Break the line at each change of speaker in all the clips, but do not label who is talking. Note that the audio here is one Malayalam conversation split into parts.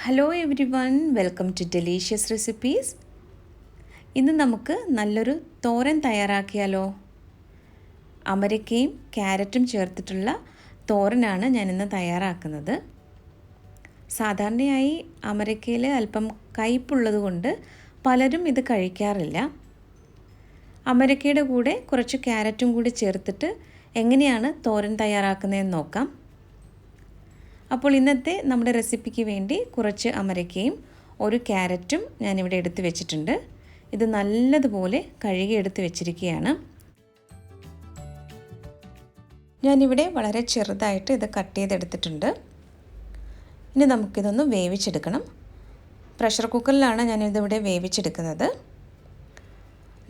Hello everyone, welcome to delicious recipes. ഇന്ന് നമുക്ക് നല്ലൊരു തോരൻ തയ്യാറാക്കിയാലോ? അമരക്കയും ക്യാരറ്റും ചേർത്തിട്ടുള്ള തോരനാണ് ഞാനിന്ന് തയ്യാറാക്കുന്നത്. സാധാരണയായി അമരക്കയിൽ അല്പം കയ്പുള്ളത് കൊണ്ട് പലരും ഇത് കഴിക്കാറില്ല. അമരക്കയുടെ കൂടെ കുറച്ച് ക്യാരറ്റും കൂടി ചേർത്തിട്ട് എങ്ങനെയാണ് തോരൻ തയ്യാറാക്കുന്നതെന്ന് നോക്കാം. അപ്പോൾ ഇന്നത്തെ നമ്മുടെ റെസിപ്പിക്ക് വേണ്ടി കുറച്ച് അമരക്കയും ഒരു ക്യാരറ്റും ഞാനിവിടെ എടുത്ത് വെച്ചിട്ടുണ്ട്. ഇത് നല്ലതുപോലെ കഴുകി എടുത്ത് വെച്ചിരിക്കുകയാണ്. ഞാനിവിടെ വളരെ ചെറുതായിട്ട് ഇത് കട്ട് ചെയ്തെടുത്തിട്ടുണ്ട്. ഇനി നമുക്കിതൊന്ന് വേവിച്ചെടുക്കണം. പ്രഷർ കുക്കറിലാണ് ഞാനിതിവിടെ വേവിച്ചെടുക്കുന്നത്.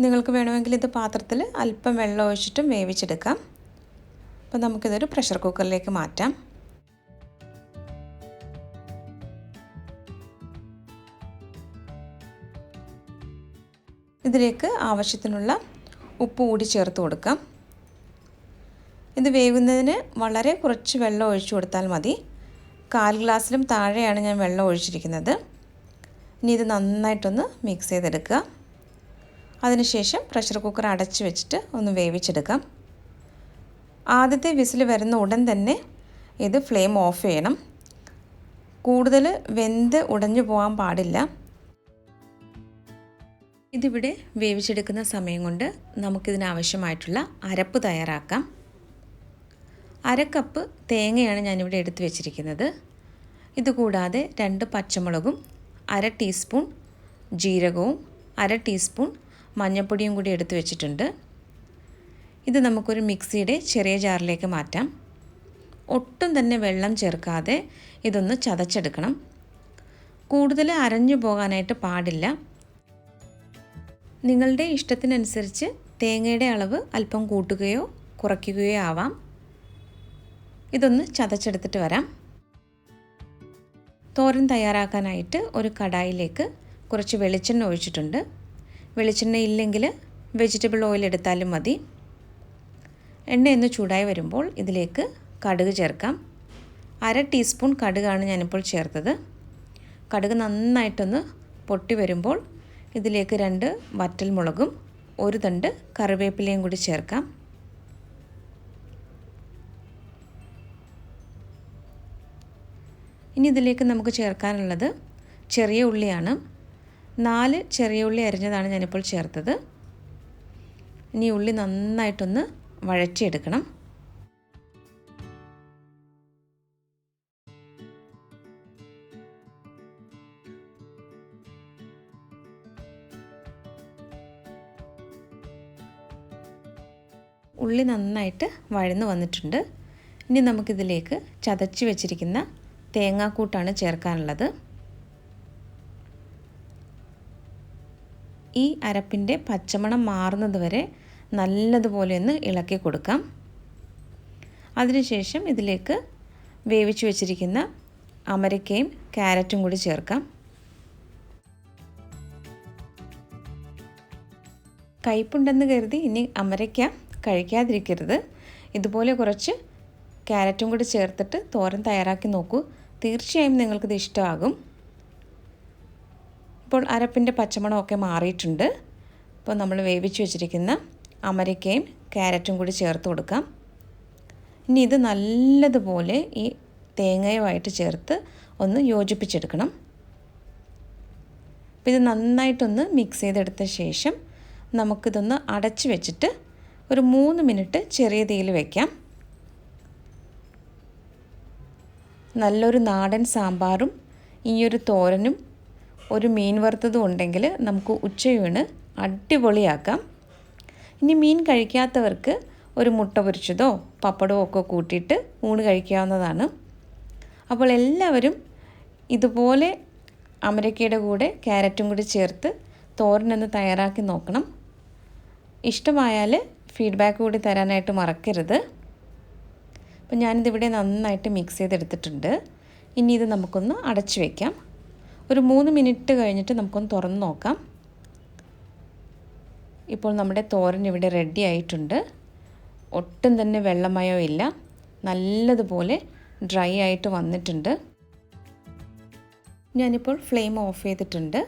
നിങ്ങൾക്ക് വേണമെങ്കിൽ ഇത് പാത്രത്തിൽ അല്പം വെള്ളം ഒഴിച്ചിട്ടും വേവിച്ചെടുക്കാം. അപ്പോൾ നമുക്കിതൊരു പ്രഷർ കുക്കറിലേക്ക് മാറ്റാം. ഇതിലേക്ക് ആവശ്യത്തിനുള്ള ഉപ്പ് കൂടി ചേർത്ത് കൊടുക്കാം. ഇത് വേവുന്നതിന് വളരെ കുറച്ച് വെള്ളം ഒഴിച്ചു കൊടുത്താൽ മതി. 1/4 ഗ്ലാസ്സിലും താഴെയാണ് ഞാൻ വെള്ളം ഒഴിച്ചിരിക്കുന്നത്. ഇനി ഇത് നന്നായിട്ടൊന്ന് മിക്സ് ചെയ്തെടുക്കുക. അതിനുശേഷം പ്രഷർ കുക്കർ അടച്ച് വെച്ചിട്ട് ഒന്ന് വേവിച്ചെടുക്കാം. ആദ്യത്തെ വിസിൽ വരുന്ന ഉടൻ തന്നെ ഇത് ഫ്ലെയിം ഓഫ് ചെയ്യണം. കൂടുതൽ വെന്ത് ഉടഞ്ഞു പോകാൻ പാടില്ല. ഇതിവിടെ വേവിച്ചെടുക്കുന്ന സമയം കൊണ്ട് നമുക്കിതിനാവശ്യമായിട്ടുള്ള അരപ്പ് തയ്യാറാക്കാം. 1/2 കപ്പ് തേങ്ങയാണ് ഞാനിവിടെ എടുത്ത് വെച്ചിരിക്കുന്നത്. ഇതുകൂടാതെ 2 പച്ചമുളകും 1/2 ടീസ്പൂൺ ജീരകവും 1/2 ടീസ്പൂൺ മഞ്ഞൾപ്പൊടിയും കൂടി എടുത്ത് വെച്ചിട്ടുണ്ട്. ഇത് നമുക്കൊരു മിക്സിയുടെ ചെറിയ ജാറിലേക്ക് മാറ്റാം. ഒട്ടും തന്നെ വെള്ളം ചേർക്കാതെ ഇതൊന്ന് ചതച്ചെടുക്കണം. കൂടുതൽ അരഞ്ഞു പോകാനായിട്ട് പാടില്ല. നിങ്ങളുടെ ഇഷ്ടത്തിനനുസരിച്ച് തേങ്ങയുടെ അളവ് അല്പം കൂട്ടുകയോ കുറയ്ക്കുകയോ ആവാം. ഇതൊന്ന് ചതച്ചെടുത്തിട്ട് വരാം. തോരൻ തയ്യാറാക്കാനായിട്ട് ഒരു കടായിലേക്ക് കുറച്ച് വെളിച്ചെണ്ണ ഒഴിച്ചിട്ടുണ്ട്. വെളിച്ചെണ്ണ ഇല്ലെങ്കിൽ വെജിറ്റബിൾ ഓയിൽ എടുത്താലും മതി. എണ്ണയൊന്ന് ചൂടായി വരുമ്പോൾ ഇതിലേക്ക് കടുക് ചേർക്കാം. 1/2 ടീസ്പൂൺ കടുകാണ് ഞാനിപ്പോൾ ചേർത്തത്. കടുക് നന്നായിട്ടൊന്ന് പൊട്ടി വരുമ്പോൾ ഇതിലേക്ക് 2 വറ്റൽമുളകും 1 തണ്ട് കറിവേപ്പിലയും കൂടി ചേർക്കാം. ഇനി ഇതിലേക്ക് നമുക്ക് ചേർക്കാനുള്ളത് ചെറിയ ഉള്ളിയാണ്. 4 ചെറിയ ഉള്ളി അരിഞ്ഞതാണ് ഞാനിപ്പോൾ ചേർത്തത്. ഇനി ഉള്ളി നന്നായിട്ടൊന്ന് വഴറ്റിയെടുക്കണം. ഉള്ളി നന്നായിട്ട് വഴന്ന് വന്നിട്ടുണ്ട്. ഇനി നമുക്കിതിലേക്ക് ചതച്ച് വെച്ചിരിക്കുന്ന തേങ്ങാക്കൂട്ടാണ് ചേർക്കാനുള്ളത്. ഈ അരപ്പിൻ്റെ പച്ചമണം മാറുന്നത് വരെ നല്ലതുപോലെ ഒന്ന് ഇളക്കി കൊടുക്കാം. അതിനുശേഷം ഇതിലേക്ക് വേവിച്ച് വെച്ചിരിക്കുന്ന അമരക്കയും ക്യാരറ്റും കൂടി ചേർക്കാം. കയ്പുണ്ടെന്ന് കരുതി ഇനി അമരക്ക കഴിക്കാതിരിക്കരുത്. ഇതുപോലെ കുറച്ച് ക്യാരറ്റും കൂടി ചേർത്തിട്ട് തോരൻ തയ്യാറാക്കി നോക്കൂ. തീർച്ചയായും നിങ്ങൾക്കിത് ഇഷ്ടമാകും. ഇപ്പോൾ അരപ്പിൻ്റെ പച്ചമണമൊക്കെ മാറിയിട്ടുണ്ട്. ഇപ്പോൾ നമ്മൾ വേവിച്ച് വെച്ചിരിക്കുന്ന അമരക്കയും ക്യാരറ്റും കൂടി ചേർത്ത് കൊടുക്കാം. ഇനി ഇത് നല്ലതുപോലെ ഈ തേങ്ങയുമായിട്ട് ചേർത്ത് ഒന്ന് യോജിപ്പിച്ചെടുക്കണം. അപ്പോൾ ഇത് നന്നായിട്ടൊന്ന് മിക്സ് ചെയ്തെടുത്ത ശേഷം നമുക്കിതൊന്ന് അടച്ച് വെച്ചിട്ട് ഒരു 3 മിനിറ്റ് ചെറിയ തീയിൽ വയ്ക്കാം. നല്ലൊരു നാടൻ സാമ്പാറും ഈയൊരു തോരനും ഒരു മീൻ വറുത്തതും ഉണ്ടെങ്കിൽ നമുക്ക് ഉച്ചയൂണ് അടിപൊളിയാക്കാം. ഇനി മീൻ കഴിക്കാത്തവർക്ക് ഒരു മുട്ട പൊരിച്ചതോ പപ്പടമോ ഒക്കെ കൂട്ടിയിട്ട് ഊണ് കഴിക്കാവുന്നതാണ്. അപ്പോൾ എല്ലാവരും ഇതുപോലെ അമരക്കയുടെ കൂടെ ക്യാരറ്റും കൂടി ചേർത്ത് തോരനൊന്ന് തയ്യാറാക്കി നോക്കണം. ഇഷ്ടമായാൽ ഫീഡ്ബാക്ക് കൂടി തരാനായിട്ട് മറക്കരുത്. അപ്പോൾ ഞാനിതിവിടെ നന്നായിട്ട് മിക്സ് ചെയ്തെടുത്തിട്ടുണ്ട്. ഇനി ഇത് നമുക്കൊന്ന് അടച്ചു വയ്ക്കാം. ഒരു 3 മിനിറ്റ് കഴിഞ്ഞിട്ട് നമുക്കൊന്ന് തുറന്ന് നോക്കാം. ഇപ്പോൾ നമ്മുടെ തോരൻ ഇവിടെ റെഡി ആയിട്ടുണ്ട്. ഒട്ടും തന്നെ വെള്ളമയോ ഇല്ല. നല്ലതുപോലെ ഡ്രൈ ആയിട്ട് വന്നിട്ടുണ്ട്. ഞാനിപ്പോൾ ഫ്ലെയിം ഓഫ് ചെയ്തിട്ടുണ്ട്.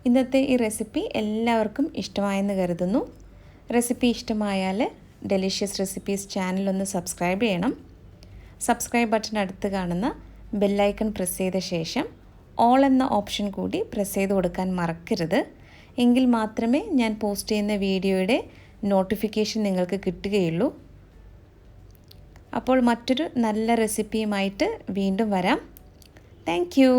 ഇന്നത്തെ ഈ റെസിപ്പി എല്ലാവർക്കും ഇഷ്ടമായെന്ന് കരുതുന്നു. റെസിപ്പി ഇഷ്ടമായാൽ ഡെലിഷ്യസ് റെസിപ്പീസ് ചാനലൊന്ന് സബ്സ്ക്രൈബ് ചെയ്യണം. സബ്സ്ക്രൈബ് ബട്ടൺ അടുത്ത് കാണുന്ന ബെല്ലൈക്കൺ പ്രസ് ചെയ്ത ശേഷം ഓൾ എന്ന ഓപ്ഷൻ കൂടി പ്രസ് ചെയ്ത് കൊടുക്കാൻ മറക്കരുത്. എങ്കിൽ മാത്രമേ ഞാൻ പോസ്റ്റ് ചെയ്യുന്ന വീഡിയോയുടെ നോട്ടിഫിക്കേഷൻ നിങ്ങൾക്ക് കിട്ടുകയുള്ളൂ. അപ്പോൾ മറ്റൊരു നല്ല റെസിപ്പിയുമായിട്ട് വീണ്ടും വരാം. Thank you.